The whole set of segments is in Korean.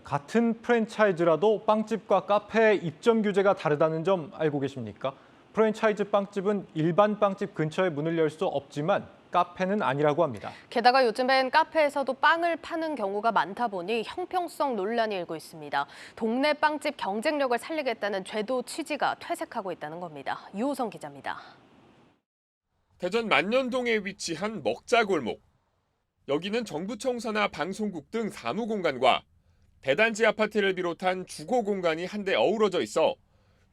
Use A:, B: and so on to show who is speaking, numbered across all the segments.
A: 같은 프랜차이즈라도 빵집과 카페의 입점 규제가 다르다는 점 알고 계십니까? 프랜차이즈 빵집은 일반 빵집 근처에 문을 열 수 없지만 카페는 아니라고 합니다.
B: 게다가 요즘엔 카페에서도 빵을 파는 경우가 많다 보니 형평성 논란이 일고 있습니다. 동네 빵집 경쟁력을 살리겠다는 제도 취지가 퇴색하고 있다는 겁니다. 유호성 기자입니다.
C: 대전 만년동에 위치한 먹자골목. 여기는 정부청사나 방송국 등 사무공간과 대단지 아파트를 비롯한 주거 공간이 한데 어우러져 있어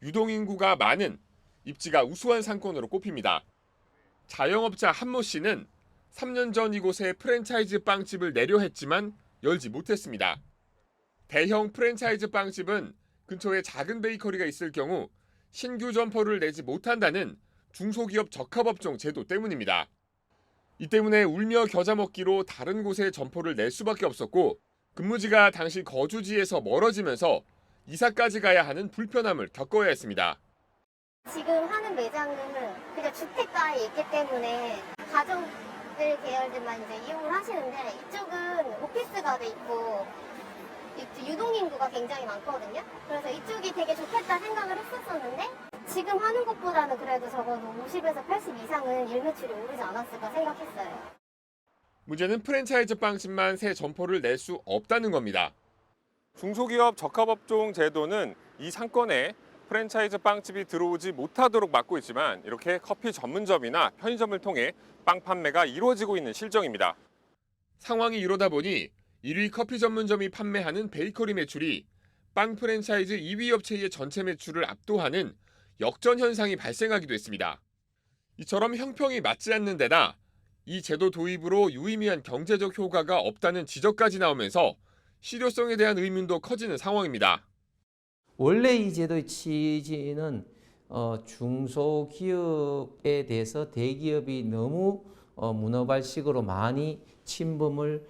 C: 유동인구가 많은 입지가 우수한 상권으로 꼽힙니다. 자영업자 한모 씨는 3년 전 이곳에 프랜차이즈 빵집을 내려 했지만 열지 못했습니다. 대형 프랜차이즈 빵집은 근처에 작은 베이커리가 있을 경우 신규 점포를 내지 못한다는 중소기업 적합업종 제도 때문입니다. 이 때문에 울며 겨자 먹기로 다른 곳에 점포를 낼 수밖에 없었고 근무지가 당시 거주지에서 멀어지면서 이사까지 가야 하는 불편함을 겪어야 했습니다.
D: 지금 하는 매장은 그냥 주택가에 있기 때문에 가정들 계열들만 이제 이용을 하시는데 이쪽은 오피스가 돼 있고 유동인구가 굉장히 많거든요. 그래서 이쪽이 되게 좋겠다 생각을 했었었는데 지금 하는 것보다는 그래도 적어도 50에서 80 이상은 일매출이 오르지 않았을까 생각했어요.
C: 문제는 프랜차이즈 빵집만 새 점포를 낼 수 없다는 겁니다.
E: 중소기업 적합업종 제도는 이 상권에 프랜차이즈 빵집이 들어오지 못하도록 막고 있지만 이렇게 커피 전문점이나 편의점을 통해 빵 판매가 이루어지고 있는 실정입니다.
C: 상황이 이러다 보니 1위 커피 전문점이 판매하는 베이커리 매출이 빵 프랜차이즈 2위 업체의 전체 매출을 압도하는 역전 현상이 발생하기도 했습니다. 이처럼 형평이 맞지 않는 데다 이 제도 도입으로 유의미한 경제적 효과가 없다는 지적까지 나오면서 실효성에 대한 의문도 커지는 상황입니다.
F: 원래 이 제도의 취지는 중소기업에 대해서 대기업이 너무 문어발식으로 많이 침범을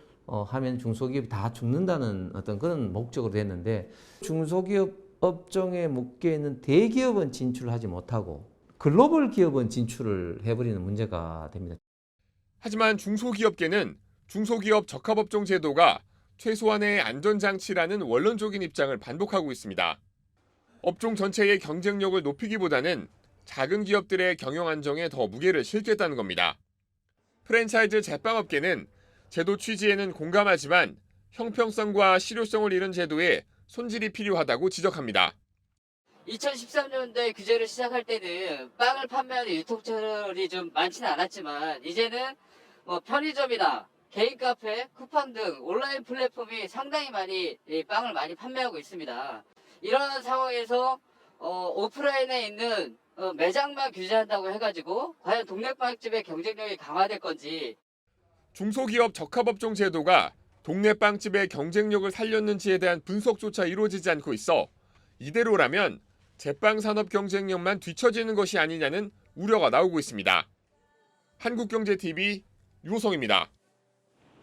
F: 하면 중소기업이 다 죽는다는 어떤 그런 목적으로 됐는데 중소기업 업종에 묶여 있는 대기업은 진출하지 못하고 글로벌 기업은 진출을 해버리는 문제가 됩니다.
C: 하지만 중소기업계는 중소기업 적합업종 제도가 최소한의 안전장치라는 원론적인 입장을 반복하고 있습니다. 업종 전체의 경쟁력을 높이기보다는 작은 기업들의 경영 안정에 더 무게를 실겠다는 겁니다. 프랜차이즈 제빵업계는 제도 취지에는 공감하지만 형평성과 실효성을 잃은 제도에 손질이 필요하다고 지적합니다.
G: 2013년도에 규제를 시작할 때는 빵을 판매하는 유통처들이 좀 많지는 않았지만 이제는 편의점이나 개인 카페, 쿠팡 등 온라인 플랫폼이 상당히 많이 빵을 많이 판매하고 있습니다. 이런 상황에서 오프라인에 있는 매장만 규제한다고 해가지고 과연 동네 빵집의 경쟁력이 강화될 건지.
C: 중소기업 적합업종 제도가 동네 빵집의 경쟁력을 살렸는지에 대한 분석조차 이루어지지 않고 있어 이대로라면 제빵 산업 경쟁력만 뒤처지는 것이 아니냐는 우려가 나오고 있습니다. 한국경제TV 유호성입니다.